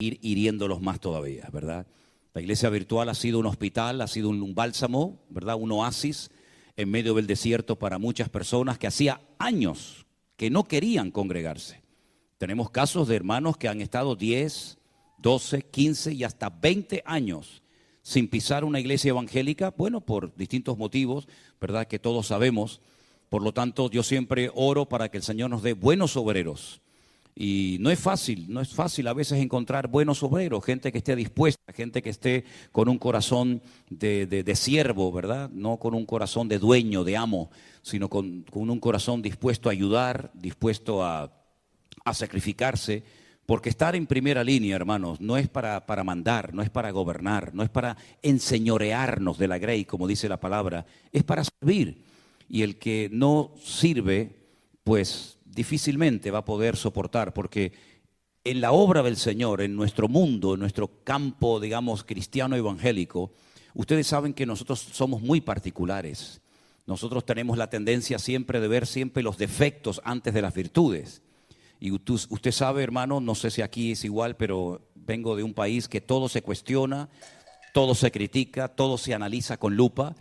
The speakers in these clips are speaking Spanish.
ir hiriéndolos más todavía, ¿verdad? La iglesia virtual ha sido un hospital, ha sido un bálsamo, ¿verdad? Un oasis en medio del desierto para muchas personas que hacía años que no querían congregarse. Tenemos casos de hermanos que han estado 10, 12, 15 y hasta 20 años sin pisar una iglesia evangélica, bueno, por distintos motivos, ¿verdad? Que todos sabemos. Por lo tanto, yo siempre oro para que el Señor nos dé buenos obreros. Y no es fácil a veces encontrar buenos obreros, gente que esté dispuesta, gente que esté con un corazón de siervo, ¿verdad? No con un corazón de dueño, de amo, sino con un corazón dispuesto a ayudar, dispuesto a sacrificarse, porque estar en primera línea, hermanos, no es para mandar, no es para gobernar, no es para enseñorearnos de la grey, como dice la palabra, es para servir. Y el que no sirve, pues difícilmente va a poder soportar, porque en la obra del Señor, en nuestro mundo, en nuestro campo, digamos, cristiano evangélico, ustedes saben que nosotros somos muy particulares. Nosotros tenemos la tendencia siempre de ver siempre los defectos antes de las virtudes. Y usted sabe, hermano, no sé si aquí es igual, pero vengo de un país que todo se cuestiona, todo se critica, todo se analiza con lupa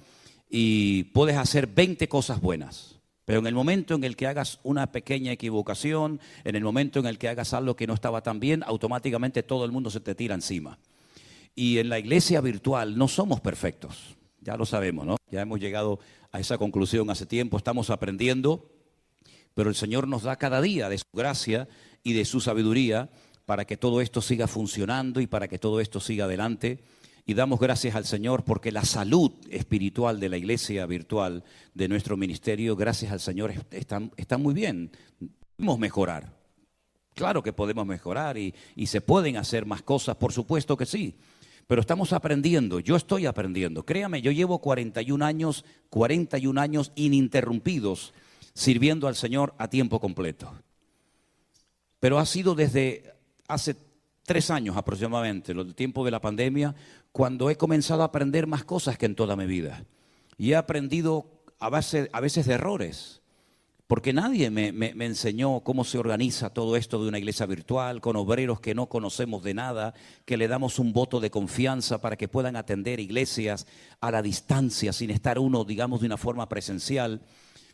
y puedes hacer 20 cosas buenas. Pero en el momento en el que hagas una pequeña equivocación, en el momento en el que hagas algo que no estaba tan bien, automáticamente todo el mundo se te tira encima. Y en la iglesia virtual no somos perfectos, ya lo sabemos, ¿no? Ya hemos llegado a esa conclusión hace tiempo, estamos aprendiendo, pero el Señor nos da cada día de su gracia y de su sabiduría para que todo esto siga funcionando y para que todo esto siga adelante. Y damos gracias al Señor porque la salud espiritual de la iglesia virtual, de nuestro ministerio, gracias al Señor, está muy bien. Podemos mejorar. Claro que podemos mejorar y se pueden hacer más cosas, por supuesto que sí. Pero estamos aprendiendo, yo estoy aprendiendo. Créame, yo llevo 41 años ininterrumpidos sirviendo al Señor a tiempo completo. Pero ha sido desde hace 3 años aproximadamente, el tiempo de la pandemia, cuando he comenzado a aprender más cosas que en toda mi vida. Y he aprendido a veces de errores, porque nadie me enseñó cómo se organiza todo esto de una iglesia virtual, con obreros que no conocemos de nada, que le damos un voto de confianza para que puedan atender iglesias a la distancia, sin estar uno, digamos, de una forma presencial.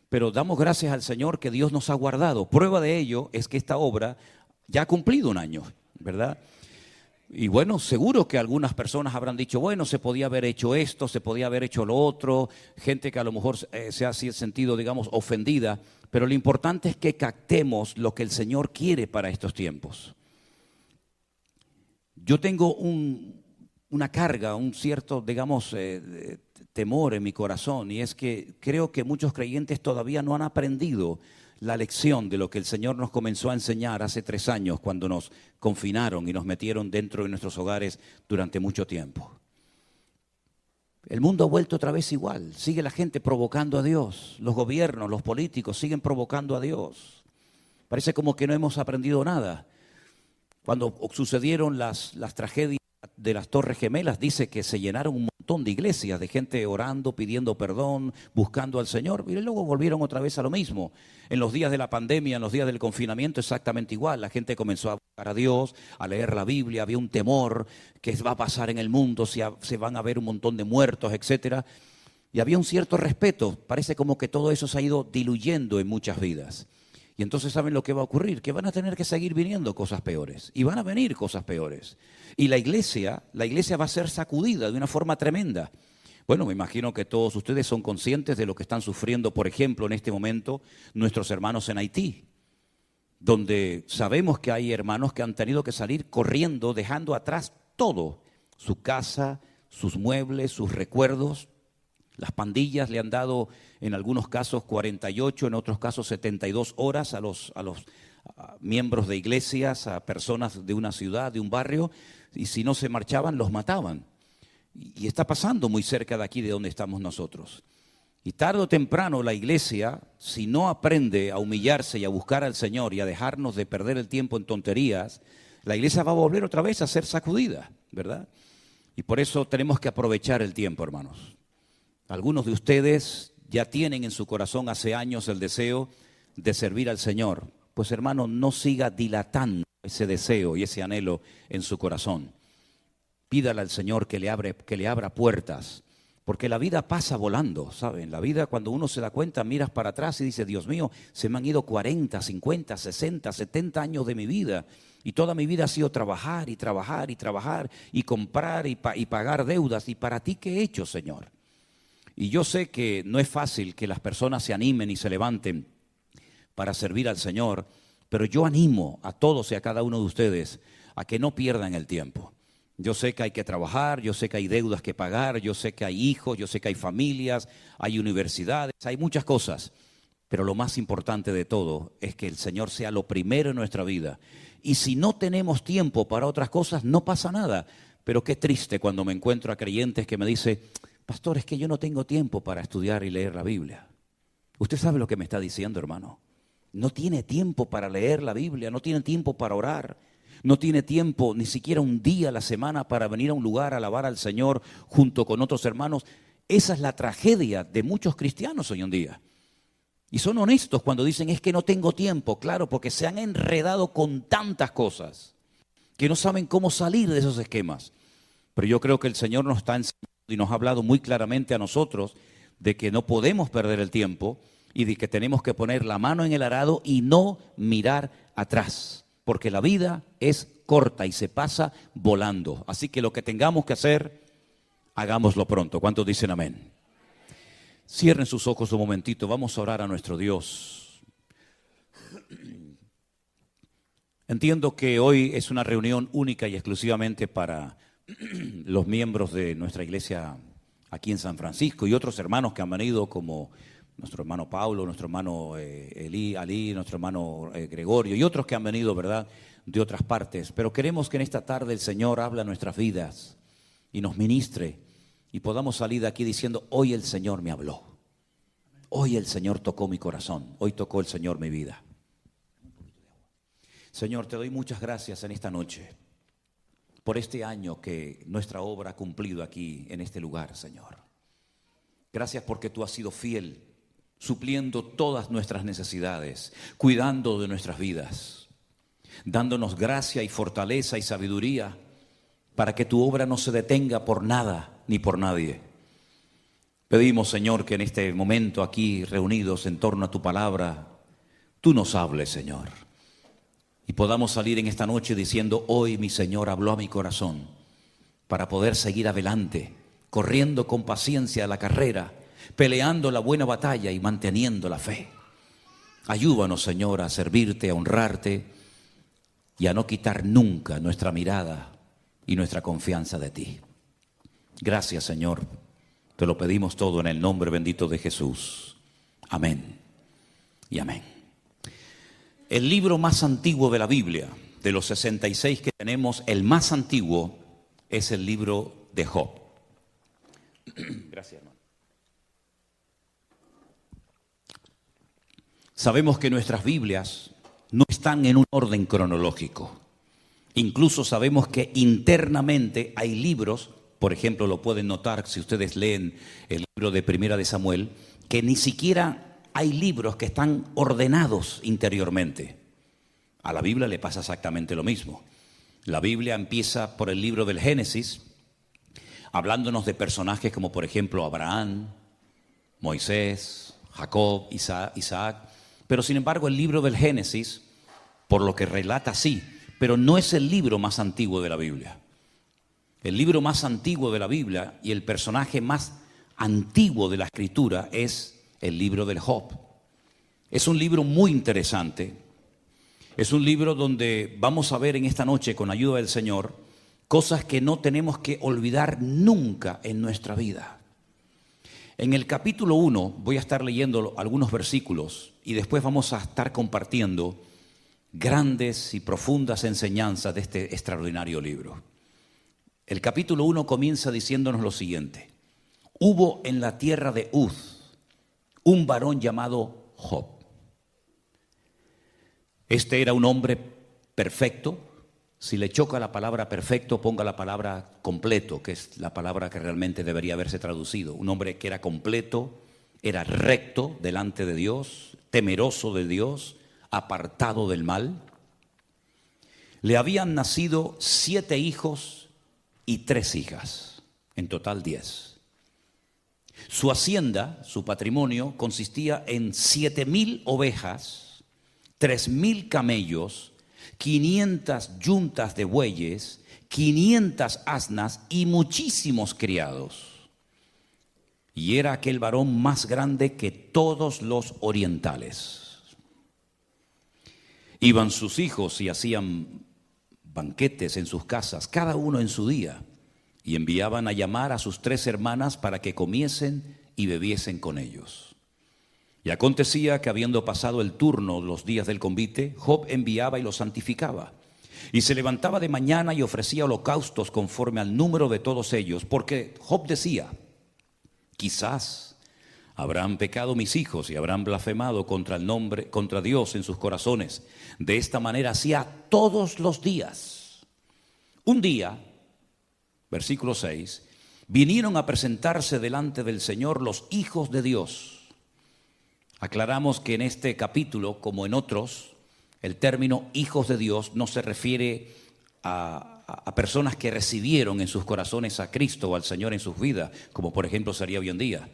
Pero damos gracias al Señor que Dios nos ha guardado. Prueba de ello es que esta obra ya ha cumplido 1 año, ¿verdad? Y bueno, seguro que algunas personas habrán dicho, bueno, se podía haber hecho esto, se podía haber hecho lo otro, gente que a lo mejor se ha sentido, digamos, ofendida, pero lo importante es que captemos lo que el Señor quiere para estos tiempos. Yo tengo una carga, un cierto, digamos, temor en mi corazón, y es que creo que muchos creyentes todavía no han aprendido la lección de lo que el Señor nos comenzó a enseñar hace 3 años cuando nos confinaron y nos metieron dentro de nuestros hogares durante mucho tiempo. El mundo ha vuelto otra vez igual, sigue la gente provocando a Dios, los gobiernos, los políticos siguen provocando a Dios. Parece como que no hemos aprendido nada. Cuando sucedieron las tragedias de las Torres Gemelas, dice que se llenaron un montón de iglesias, de gente orando, pidiendo perdón, buscando al Señor, y luego volvieron otra vez a lo mismo. En los días de la pandemia, en los días del confinamiento, exactamente igual. La gente comenzó a buscar a Dios, a leer la Biblia, había un temor que va a pasar en el mundo, si se van a ver un montón de muertos, etcétera. Y había un cierto respeto, parece como que todo eso se ha ido diluyendo en muchas vidas. Y entonces ¿saben lo que va a ocurrir? Que van a tener que seguir viniendo cosas peores. Y van a venir cosas peores. Y la iglesia va a ser sacudida de una forma tremenda. Bueno, me imagino que todos ustedes son conscientes de lo que están sufriendo, por ejemplo, en este momento, nuestros hermanos en Haití. Donde sabemos que hay hermanos que han tenido que salir corriendo, dejando atrás todo. Su casa, sus muebles, sus recuerdos. Las pandillas le han dado en algunos casos 48, en otros casos 72 horas a los miembros de iglesias, a personas de una ciudad, de un barrio, y si no se marchaban, los mataban. Y está pasando muy cerca de aquí de donde estamos nosotros. Y tarde o temprano la iglesia, si no aprende a humillarse y a buscar al Señor y a dejarnos de perder el tiempo en tonterías, la iglesia va a volver otra vez a ser sacudida, ¿verdad? Y por eso tenemos que aprovechar el tiempo, hermanos. Algunos de ustedes ya tienen en su corazón hace años el deseo de servir al Señor, pues hermano, no siga dilatando ese deseo y ese anhelo en su corazón. Pídale al Señor que le abra puertas, porque la vida pasa volando, ¿saben? La vida, cuando uno se da cuenta, miras para atrás y dices, Dios mío, se me han ido 40, 50, 60, 70 años de mi vida. Y toda mi vida ha sido trabajar y trabajar y trabajar y comprar y pagar deudas. ¿Y para ti qué he hecho, Señor? Y yo sé que no es fácil que las personas se animen y se levanten para servir al Señor, pero yo animo a todos y a cada uno de ustedes a que no pierdan el tiempo. Yo sé que hay que trabajar, yo sé que hay deudas que pagar, yo sé que hay hijos, yo sé que hay familias, hay universidades, hay muchas cosas. Pero lo más importante de todo es que el Señor sea lo primero en nuestra vida. Y si no tenemos tiempo para otras cosas, no pasa nada. Pero qué triste cuando me encuentro a creyentes que me dicen, pastor, es que yo no tengo tiempo para estudiar y leer la Biblia. ¿Usted sabe lo que me está diciendo, hermano? No tiene tiempo para leer la Biblia, no tiene tiempo para orar. No tiene tiempo, ni siquiera un día a la semana, para venir a un lugar a alabar al Señor junto con otros hermanos. Esa es la tragedia de muchos cristianos hoy en día. Y son honestos cuando dicen, es que no tengo tiempo. Claro, porque se han enredado con tantas cosas que no saben cómo salir de esos esquemas. Pero yo creo que el Señor nos está enseñando y nos ha hablado muy claramente a nosotros de que no podemos perder el tiempo y de que tenemos que poner la mano en el arado y no mirar atrás. Porque la vida es corta y se pasa volando. Así que lo que tengamos que hacer, hagámoslo pronto. ¿Cuántos dicen amén? Cierren sus ojos un momentito. Vamos a orar a nuestro Dios. Entiendo que hoy es una reunión única y exclusivamente para los miembros de nuestra iglesia aquí en San Francisco y otros hermanos que han venido como nuestro hermano Pablo, nuestro hermano Ali, nuestro hermano Gregorio y otros que han venido, ¿verdad?, de otras partes. Pero queremos que en esta tarde el Señor hable a nuestras vidas y nos ministre y podamos salir de aquí diciendo, hoy el Señor me habló. Hoy el Señor tocó mi corazón. Hoy tocó el Señor mi vida. Señor, te doy muchas gracias en esta noche por este año que nuestra obra ha cumplido aquí en este lugar, Señor. Gracias porque tú has sido fiel, supliendo todas nuestras necesidades, cuidando de nuestras vidas, dándonos gracia y fortaleza y sabiduría para que tu obra no se detenga por nada ni por nadie. Pedimos, Señor, que en este momento aquí reunidos en torno a tu palabra, tú nos hables, Señor, y podamos salir en esta noche diciendo, hoy mi Señor habló a mi corazón para poder seguir adelante, corriendo con paciencia la carrera, peleando la buena batalla y manteniendo la fe. Ayúdanos, Señor, a servirte, a honrarte y a no quitar nunca nuestra mirada y nuestra confianza de ti. Gracias, Señor. Te lo pedimos todo en el nombre bendito de Jesús. Amén y amén. El libro más antiguo de la Biblia, de los 66 que tenemos, el más antiguo es el libro de Job. Gracias, hermano. Sabemos que nuestras Biblias no están en un orden cronológico. Incluso sabemos que internamente hay libros, por ejemplo, lo pueden notar si ustedes leen el libro de Primera de Samuel, que ni siquiera hay libros que están ordenados interiormente. A la Biblia le pasa exactamente lo mismo. La Biblia empieza por el libro del Génesis, hablándonos de personajes como por ejemplo Abraham, Moisés, Jacob, Isaac. Pero sin embargo el libro del Génesis, por lo que relata sí, pero no es el libro más antiguo de la Biblia. El libro más antiguo de la Biblia y el personaje más antiguo de la Escritura es el libro del Job. Es un libro muy interesante. Es un libro donde vamos a ver en esta noche, con ayuda del Señor, cosas que no tenemos que olvidar nunca en nuestra vida. En el capítulo 1 voy a estar leyendo algunos versículos y después vamos a estar compartiendo grandes y profundas enseñanzas de este extraordinario libro. El capítulo 1 comienza diciéndonos lo siguiente. Hubo en la tierra de Uz un varón llamado Job. Este era un hombre perfecto. Si le choca la palabra perfecto, ponga la palabra completo, que es la palabra que realmente debería haberse traducido. Un hombre que era completo, era recto delante de Dios, temeroso de Dios, apartado del mal. Le habían nacido 7 hijos y 3 hijas, en total 10. Su hacienda, su patrimonio, consistía en 7,000 ovejas, 3,000 camellos, 500 yuntas de bueyes, 500 asnas y muchísimos criados. Y era aquel varón más grande que todos los orientales. Iban sus hijos y hacían banquetes en sus casas, cada uno en su día, y enviaban a llamar a sus 3 hermanas para que comiesen y bebiesen con ellos. Y acontecía que habiendo pasado el turno los días del convite, Job enviaba y los santificaba. Y se levantaba de mañana y ofrecía holocaustos conforme al número de todos ellos, porque Job decía: quizás habrán pecado mis hijos y habrán blasfemado contra Dios en sus corazones. De esta manera hacía todos los días. Un día, versículo 6, vinieron a presentarse delante del Señor los hijos de Dios. Aclaramos que en este capítulo, como en otros, el término hijos de Dios no se refiere a personas que recibieron en sus corazones a Cristo o al Señor en sus vidas, como por ejemplo sería hoy en día.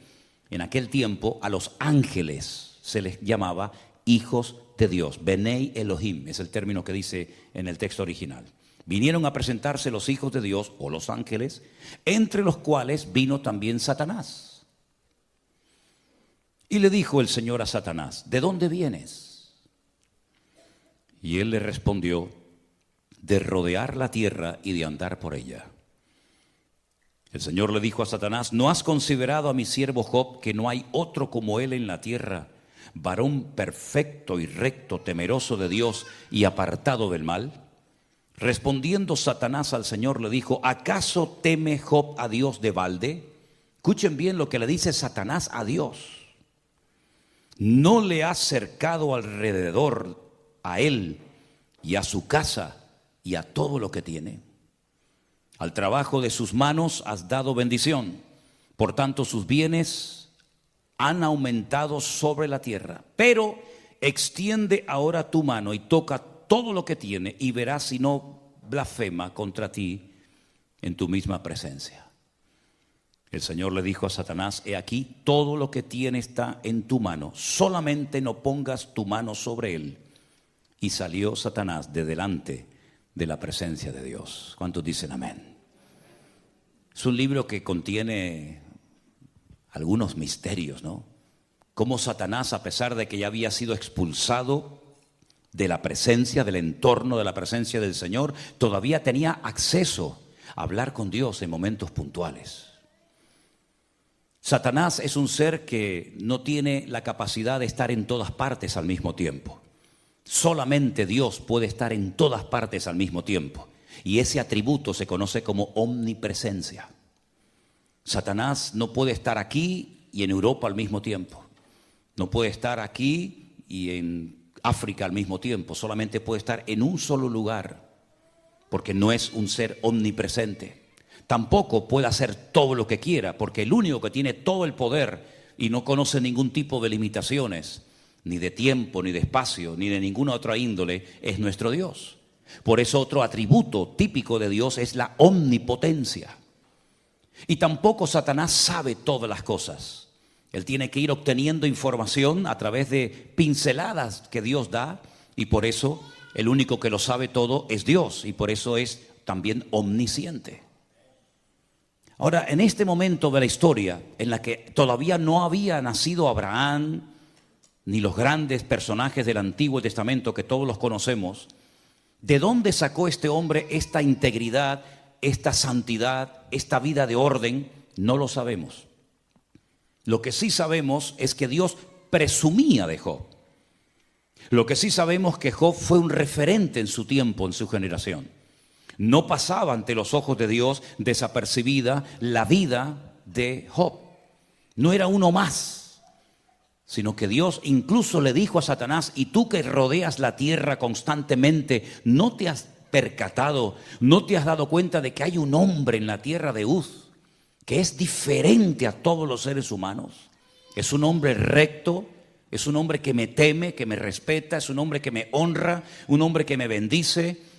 En aquel tiempo a los ángeles se les llamaba hijos de Dios. Benei Elohim es el término que dice en el texto original. Vinieron a presentarse los hijos de Dios o los ángeles, entre los cuales vino también Satanás. Y le dijo el Señor a Satanás: ¿de dónde vienes? Y él le respondió: de rodear la tierra y de andar por ella. El Señor le dijo a Satanás: ¿no has considerado a mi siervo Job, que no hay otro como él en la tierra, varón perfecto y recto, temeroso de Dios y apartado del mal? Respondiendo Satanás al Señor le dijo: ¿acaso teme Job a Dios de balde? Escuchen bien lo que le dice Satanás a Dios. ¿No le has cercado alrededor a él y a su casa y a todo lo que tiene? Al trabajo de sus manos has dado bendición, por tanto sus bienes han aumentado sobre la tierra. Pero extiende ahora tu mano y toca todo lo que tiene, y verás si no blasfema contra ti en tu misma presencia. El Señor le dijo a Satanás: he aquí, todo lo que tiene está en tu mano, solamente no pongas tu mano sobre él. Y salió Satanás de delante de la presencia de Dios. ¿Cuántos dicen amén? Es un libro que contiene algunos misterios, ¿no? Cómo Satanás, a pesar de que ya había sido expulsado de la presencia, del entorno de la presencia del Señor, todavía tenía acceso a hablar con Dios en momentos puntuales. Satanás es un ser que no tiene la capacidad de estar en todas partes al mismo tiempo. Solamente Dios puede estar en todas partes al mismo tiempo. Y ese atributo se conoce como omnipresencia. Satanás no puede estar aquí y en Europa al mismo tiempo. No puede estar aquí y en África al mismo tiempo. Solamente puede estar en un solo lugar, porque no es un ser omnipresente. Tampoco puede hacer todo lo que quiera, porque el único que tiene todo el poder y no conoce ningún tipo de limitaciones, ni de tiempo, ni de espacio, ni de ninguna otra índole, es nuestro Dios. Por eso otro atributo típico de Dios es la omnipotencia. Y tampoco Satanás sabe todas las cosas. Él tiene que ir obteniendo información a través de pinceladas que Dios da, y por eso el único que lo sabe todo es Dios, y por eso es también omnisciente. Ahora, en este momento de la historia, en la que todavía no había nacido Abraham, ni los grandes personajes del Antiguo Testamento que todos los conocemos, ¿de dónde sacó este hombre esta integridad, esta santidad, esta vida de orden? No lo sabemos. Lo que sí sabemos es que Dios presumía de Job. Lo que sí sabemos es que Job fue un referente en su tiempo, en su generación. No pasaba ante los ojos de Dios desapercibida la vida de Job. No era uno más, sino que Dios incluso le dijo a Satanás: y tú que rodeas la tierra constantemente, ¿no te has percatado, no te has dado cuenta de que hay un hombre en la tierra de Uz que es diferente a todos los seres humanos? Es un hombre recto, Es un hombre que me teme, que me respeta, es un hombre que me honra, un hombre que me bendice.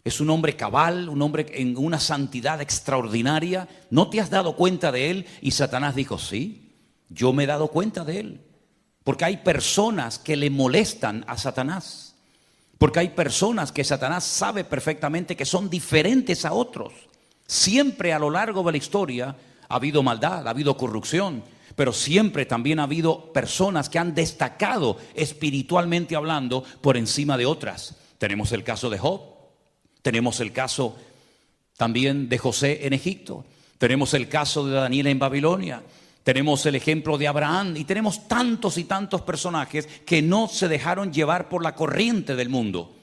Es un hombre cabal, un hombre en una santidad extraordinaria. ¿No te has dado cuenta de él? Y Satanás dijo, sí, yo me he dado cuenta de él. Porque hay personas que le molestan a Satanás. Porque hay personas que Satanás sabe perfectamente que son diferentes a otros. Siempre a lo largo de la historia ha habido maldad, ha habido corrupción. Pero siempre también ha habido personas que han destacado espiritualmente hablando por encima de otras. Tenemos el caso de Job. Tenemos el caso también de José en Egipto. Tenemos el caso de Daniel en Babilonia. Tenemos el ejemplo de Abraham. Y tenemos tantos y tantos personajes que no se dejaron llevar por la corriente del mundo.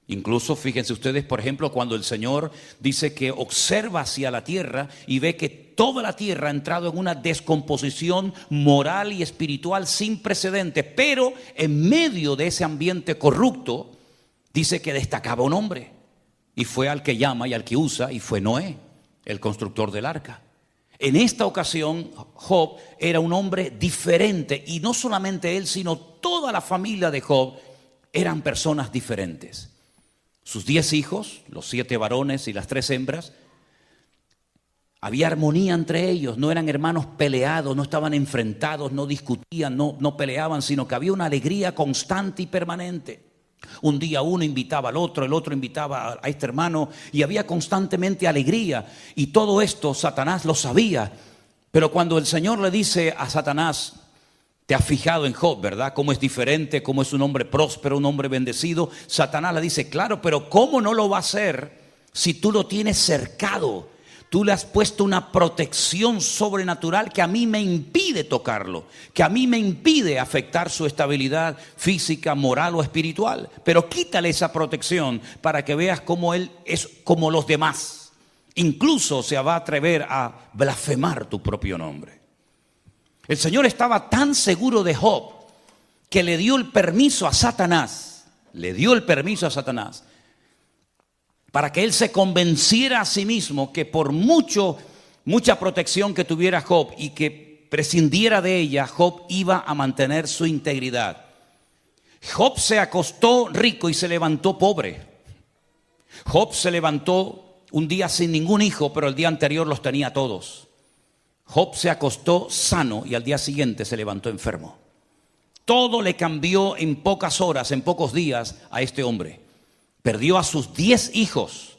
Incluso fíjense ustedes, por ejemplo, cuando el Señor dice que observa hacia la tierra y ve que toda la tierra ha entrado en una descomposición moral y espiritual sin precedentes. Pero en medio de ese ambiente corrupto, dice que destacaba un hombre. Y fue al que llama y al que usa, y fue Noé, el constructor del arca. En esta ocasión, Job era un hombre diferente, y no solamente él, sino toda la familia de Job eran personas diferentes. Sus 10 hijos, los 7 varones y las 3 hembras, había armonía entre ellos, no eran hermanos peleados, no estaban enfrentados, no discutían, no peleaban, sino que había una alegría constante y permanente. Un día uno invitaba al otro, el otro invitaba a este hermano y había constantemente alegría. Y todo esto Satanás lo sabía. Pero cuando el Señor le dice a Satanás, te has fijado en Job, ¿verdad? Cómo es diferente, cómo es un hombre próspero, un hombre bendecido. Satanás le dice, claro, pero ¿cómo no lo va a hacer si tú lo tienes cercado? Tú le has puesto una protección sobrenatural que a mí me impide tocarlo, que a mí me impide afectar su estabilidad física, moral o espiritual. Pero quítale esa protección para que veas cómo él es como los demás. Incluso se va a atrever a blasfemar tu propio nombre. El Señor estaba tan seguro de Job que le dio el permiso a Satanás, para que él se convenciera a sí mismo que por mucha protección que tuviera Job y que prescindiera de ella, Job iba a mantener su integridad. Job se acostó rico y se levantó pobre. Job se levantó un día sin ningún hijo, pero el día anterior los tenía todos. Job se acostó sano y al día siguiente se levantó enfermo. Todo le cambió en pocas horas, en pocos días a este hombre. Perdió a sus 10 hijos,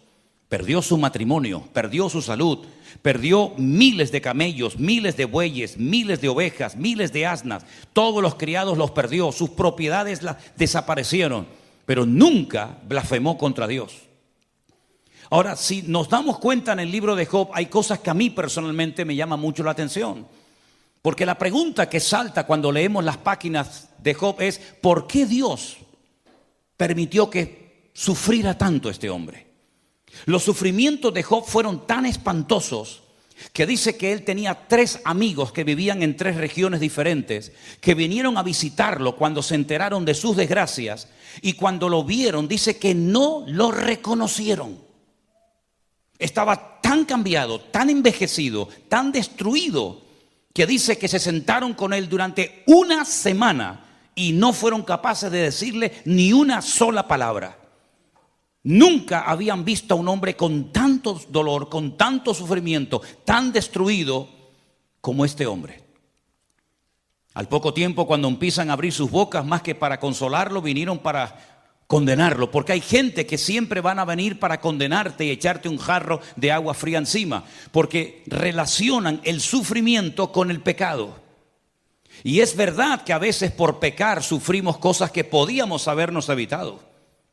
perdió su matrimonio, perdió su salud, perdió miles de camellos, miles de bueyes, miles de ovejas, miles de asnas. Todos los criados los perdió, sus propiedades desaparecieron, pero nunca blasfemó contra Dios. Ahora, si nos damos cuenta en el libro de Job, hay cosas que a mí personalmente me llaman mucho la atención. Porque la pregunta que salta cuando leemos las páginas de Job es, ¿por qué Dios permitió que sufriera tanto este hombre? Los sufrimientos de Job fueron tan espantosos que dice que él tenía 3 amigos que vivían en 3 regiones diferentes, que vinieron a visitarlo cuando se enteraron de sus desgracias, y cuando lo vieron dice que no lo reconocieron. Estaba tan cambiado, tan envejecido, tan destruido, que dice que se sentaron con él durante una semana y no fueron capaces de decirle ni una sola palabra. Nunca habían visto a un hombre con tanto dolor, con tanto sufrimiento, tan destruido como este hombre. Al poco tiempo, cuando empiezan a abrir sus bocas, más que para consolarlo, vinieron para condenarlo. Porque hay gente que siempre van a venir para condenarte y echarte un jarro de agua fría encima, porque relacionan el sufrimiento con el pecado. Y es verdad que a veces por pecar sufrimos cosas que podíamos habernos evitado.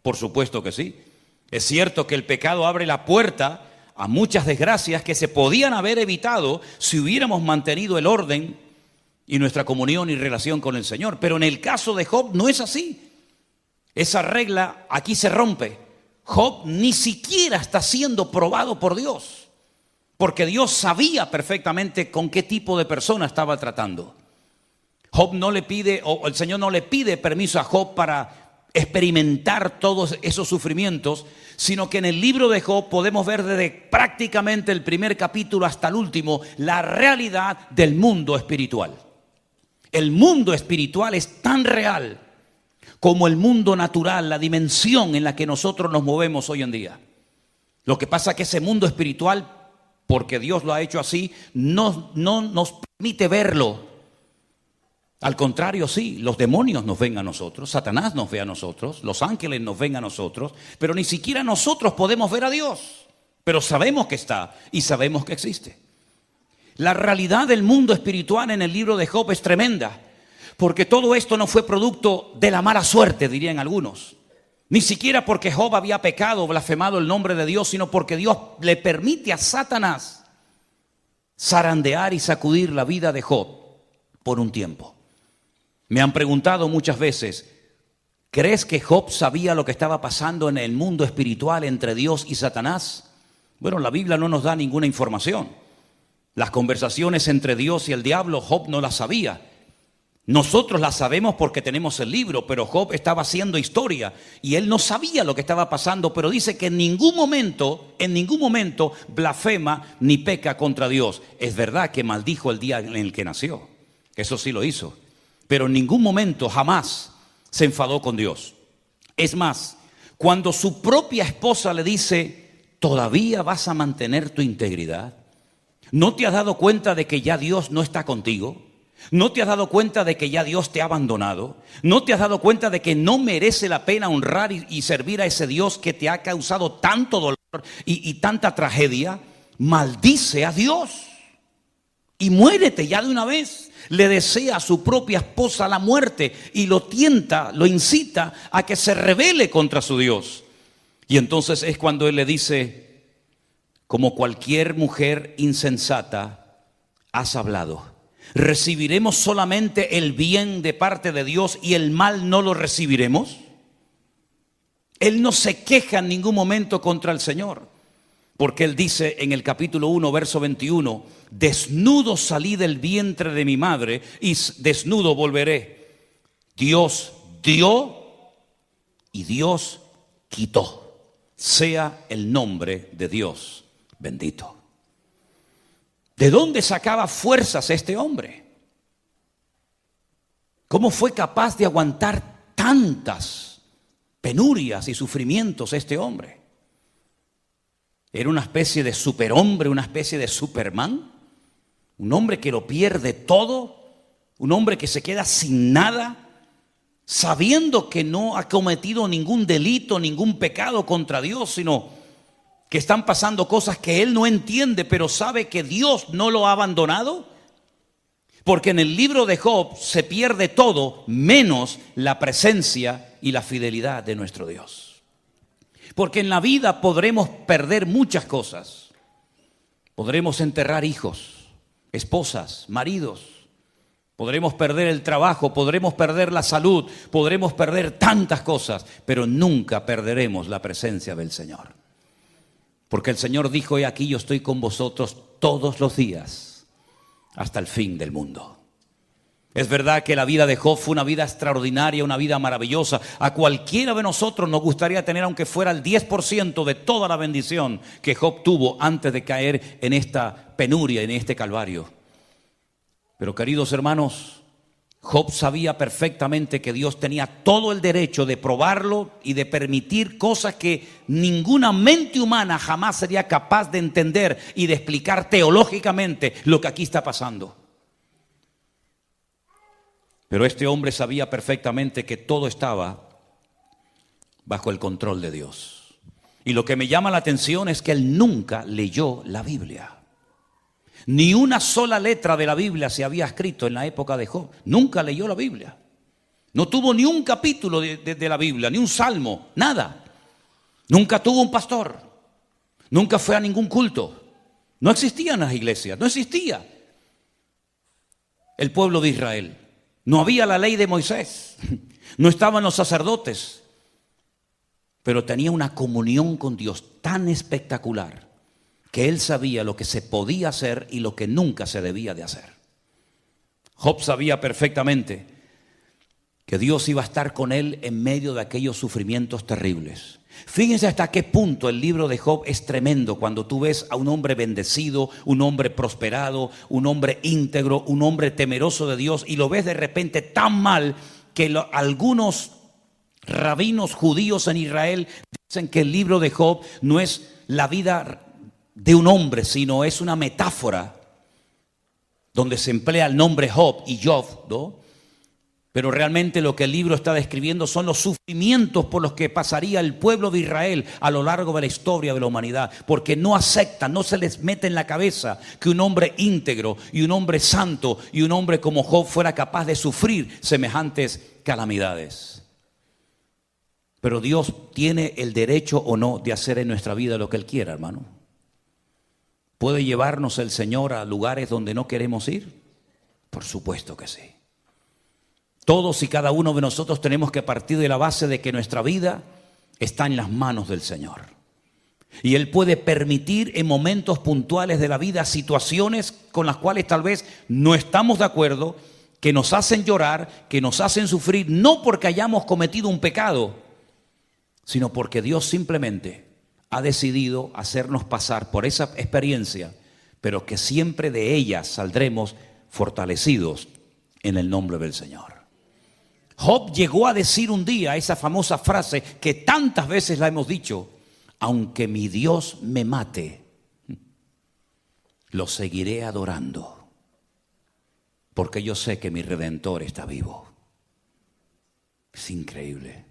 Por supuesto que sí. Es cierto que el pecado abre la puerta a muchas desgracias que se podían haber evitado si hubiéramos mantenido el orden y nuestra comunión y relación con el Señor. Pero en el caso de Job no es así. Esa regla aquí se rompe. Job ni siquiera está siendo probado por Dios, porque Dios sabía perfectamente con qué tipo de persona estaba tratando. Job no le pide, o el Señor no le pide permiso a Job para experimentar todos esos sufrimientos, sino que en el libro de Job podemos ver desde prácticamente el primer capítulo hasta el último la realidad del mundo espiritual. El mundo espiritual es tan real como el mundo natural, la dimensión en la que nosotros nos movemos hoy en día. Lo que pasa es que ese mundo espiritual, porque Dios lo ha hecho así, no nos permite verlo. Al contrario, sí, los demonios nos ven a nosotros, Satanás nos ve a nosotros, los ángeles nos ven a nosotros, pero ni siquiera nosotros podemos ver a Dios. Pero sabemos que está y sabemos que existe. La realidad del mundo espiritual en el libro de Job es tremenda, porque todo esto no fue producto de la mala suerte, dirían algunos. Ni siquiera porque Job había pecado o blasfemado el nombre de Dios, sino porque Dios le permite a Satanás zarandear y sacudir la vida de Job por un tiempo. Me han preguntado muchas veces, ¿crees que Job sabía lo que estaba pasando en el mundo espiritual entre Dios y Satanás? Bueno, la Biblia no nos da ninguna información. Las conversaciones entre Dios y el diablo, Job no las sabía. Nosotros las sabemos porque tenemos el libro, pero Job estaba haciendo historia y él no sabía lo que estaba pasando, pero dice que en ningún momento blasfema ni peca contra Dios. Es verdad que maldijo el día en el que nació, eso sí lo hizo, pero en ningún momento, jamás se enfadó con Dios. Es más, cuando su propia esposa le dice, ¿todavía vas a mantener tu integridad? ¿No te has dado cuenta de que ya Dios no está contigo? ¿No te has dado cuenta de que ya Dios te ha abandonado? ¿No te has dado cuenta de que no merece la pena honrar y servir a ese Dios que te ha causado tanto dolor y tanta tragedia? Maldice a Dios y muérete ya de una vez. Le desea a su propia esposa la muerte y lo tienta, lo incita a que se rebele contra su Dios. Y entonces es cuando él le dice, como cualquier mujer insensata, has hablado. ¿Recibiremos solamente el bien de parte de Dios y el mal no lo recibiremos? Él no se queja en ningún momento contra el Señor, porque él dice en el capítulo 1, verso 21, desnudo salí del vientre de mi madre y desnudo volveré. Dios dio y Dios quitó. Sea el nombre de Dios bendito. ¿De dónde sacaba fuerzas este hombre? ¿Cómo fue capaz de aguantar tantas penurias y sufrimientos este hombre? ¿Era una especie de superhombre, una especie de Superman? ¿Un hombre que lo pierde todo? ¿Un hombre que se queda sin nada? Sabiendo que no ha cometido ningún delito, ningún pecado contra Dios, sino que están pasando cosas que él no entiende, pero sabe que Dios no lo ha abandonado. Porque en el libro de Job se pierde todo menos la presencia y la fidelidad de nuestro Dios. Porque en la vida podremos perder muchas cosas. Podremos enterrar hijos, esposas, maridos. Podremos perder el trabajo, podremos perder la salud, podremos perder tantas cosas, pero nunca perderemos la presencia del Señor. Porque el Señor dijo, he aquí yo estoy con vosotros todos los días hasta el fin del mundo. Es verdad que la vida de Job fue una vida extraordinaria, una vida maravillosa. A cualquiera de nosotros nos gustaría tener, aunque fuera el 10% de toda la bendición que Job tuvo antes de caer en esta penuria, en este calvario. Pero queridos hermanos, Job sabía perfectamente que Dios tenía todo el derecho de probarlo y de permitir cosas que ninguna mente humana jamás sería capaz de entender y de explicar teológicamente lo que aquí está pasando. Pero este hombre sabía perfectamente que todo estaba bajo el control de Dios. Y lo que me llama la atención es que él nunca leyó la Biblia. Ni una sola letra de la Biblia se había escrito en la época de Job. Nunca leyó la Biblia. No tuvo ni un capítulo de la Biblia, ni un salmo, nada. Nunca tuvo un pastor. Nunca fue a ningún culto. No existían las iglesias, no existía el pueblo de Israel. No había la ley de Moisés. No estaban los sacerdotes. Pero tenía una comunión con Dios tan espectacular que él sabía lo que se podía hacer y lo que nunca se debía de hacer. Job sabía perfectamente que Dios iba a estar con él en medio de aquellos sufrimientos terribles. Fíjense hasta qué punto el libro de Job es tremendo cuando tú ves a un hombre bendecido, un hombre prosperado, un hombre íntegro, un hombre temeroso de Dios, y lo ves de repente tan mal que algunos rabinos judíos en Israel dicen que el libro de Job no es la vida de un hombre, sino es una metáfora donde se emplea el nombre Job y Job, ¿no? Pero realmente lo que el libro está describiendo son los sufrimientos por los que pasaría el pueblo de Israel a lo largo de la historia de la humanidad, porque no aceptan, no se les mete en la cabeza que un hombre íntegro y un hombre santo y un hombre como Job fuera capaz de sufrir semejantes calamidades. Pero Dios tiene el derecho o no de hacer en nuestra vida lo que Él quiera, hermano. ¿Puede llevarnos el Señor a lugares donde no queremos ir? Por supuesto que sí. Todos y cada uno de nosotros tenemos que partir de la base de que nuestra vida está en las manos del Señor. Y Él puede permitir en momentos puntuales de la vida situaciones con las cuales tal vez no estamos de acuerdo, que nos hacen llorar, que nos hacen sufrir, no porque hayamos cometido un pecado, sino porque Dios simplemente ha decidido hacernos pasar por esa experiencia, pero que siempre de ella saldremos fortalecidos en el nombre del Señor. Job llegó a decir un día esa famosa frase que tantas veces la hemos dicho: aunque mi Dios me mate, lo seguiré adorando, porque yo sé que mi Redentor está vivo. Es increíble.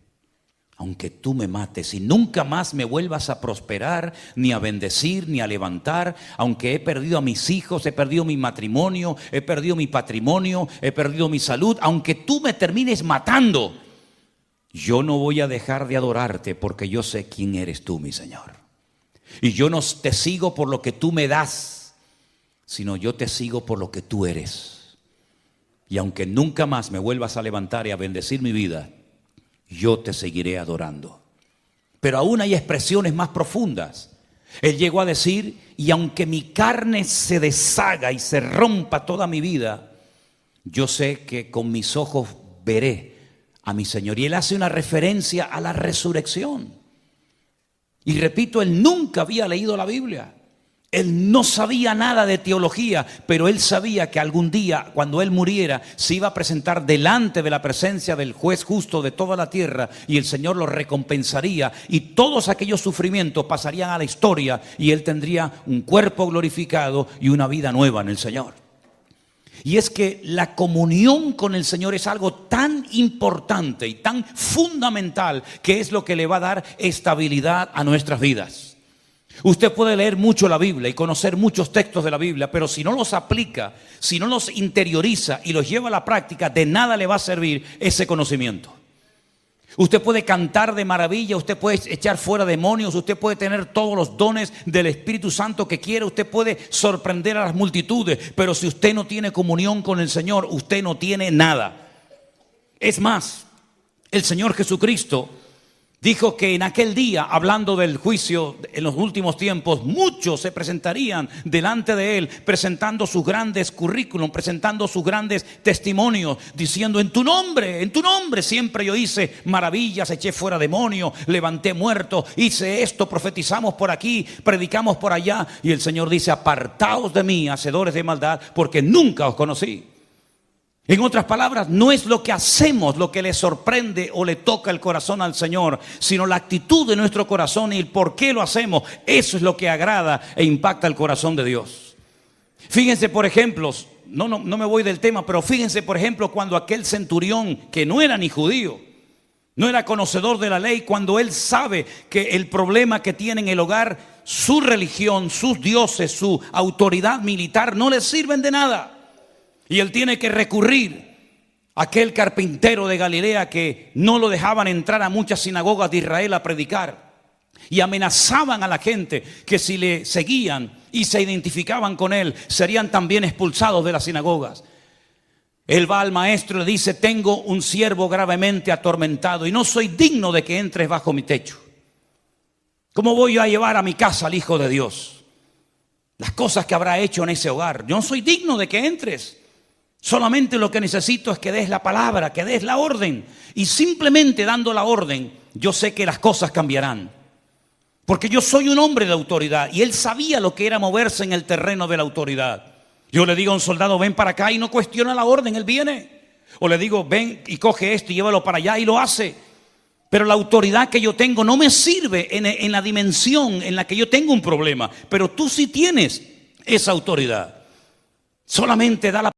Aunque tú me mates y nunca más me vuelvas a prosperar, ni a bendecir, ni a levantar, aunque he perdido a mis hijos, he perdido mi matrimonio, he perdido mi patrimonio, he perdido mi salud, aunque tú me termines matando, yo no voy a dejar de adorarte, porque yo sé quién eres tú, mi Señor. Y yo no te sigo por lo que tú me das, sino yo te sigo por lo que tú eres. Y aunque nunca más me vuelvas a levantar y a bendecir mi vida, yo te seguiré adorando. Pero aún hay expresiones más profundas. Él llegó a decir: y aunque mi carne se deshaga y se rompa toda mi vida, yo sé que con mis ojos veré a mi Señor. Y él hace una referencia a la resurrección. Y repito, él nunca había leído la Biblia. Él no sabía nada de teología, pero él sabía que algún día, cuando él muriera, se iba a presentar delante de la presencia del juez justo de toda la tierra, y el Señor lo recompensaría, y todos aquellos sufrimientos pasarían a la historia, y él tendría un cuerpo glorificado y una vida nueva en el Señor. Y es que la comunión con el Señor es algo tan importante y tan fundamental, que es lo que le va a dar estabilidad a nuestras vidas. Usted puede leer mucho la Biblia y conocer muchos textos de la Biblia, pero si no los aplica, si no los interioriza y los lleva a la práctica, de nada le va a servir ese conocimiento. Usted puede cantar de maravilla, usted puede echar fuera demonios, usted puede tener todos los dones del Espíritu Santo que quiera, usted puede sorprender a las multitudes, pero si usted no tiene comunión con el Señor, usted no tiene nada. Es más, el Señor Jesucristo dijo que en aquel día, hablando del juicio en los últimos tiempos, muchos se presentarían delante de él, presentando sus grandes currículum, presentando sus grandes testimonios, diciendo: en tu nombre siempre yo hice maravillas, eché fuera demonios, levanté muertos, hice esto, profetizamos por aquí, predicamos por allá. Y el Señor dice: apartaos de mí, hacedores de maldad, porque nunca os conocí. En otras palabras, no es lo que hacemos lo que le sorprende o le toca el corazón al Señor, sino la actitud de nuestro corazón y el por qué lo hacemos. Eso es lo que agrada e impacta el corazón de Dios. Fíjense, por ejemplo, no me voy del tema, pero fíjense, por ejemplo, cuando aquel centurión, que no era ni judío, no era conocedor de la ley, cuando él sabe que el problema que tiene en el hogar, su religión, sus dioses, su autoridad militar no le sirven de nada. Y él tiene que recurrir a aquel carpintero de Galilea que no lo dejaban entrar a muchas sinagogas de Israel a predicar. Y amenazaban a la gente que si le seguían y se identificaban con él, serían también expulsados de las sinagogas. Él va al maestro y le dice: tengo un siervo gravemente atormentado y no soy digno de que entres bajo mi techo. ¿Cómo voy a llevar a mi casa al Hijo de Dios? Las cosas que habrá hecho en ese hogar. Yo no soy digno de que entres. Solamente lo que necesito es que des la palabra, que des la orden. Y simplemente dando la orden, yo sé que las cosas cambiarán. Porque yo soy un hombre de autoridad y él sabía lo que era moverse en el terreno de la autoridad. Yo le digo a un soldado, ven para acá y no cuestiona la orden, él viene. O le digo, ven y coge esto y llévalo para allá y lo hace. Pero la autoridad que yo tengo no me sirve en la dimensión en la que yo tengo un problema. Pero tú sí tienes esa autoridad. Solamente da la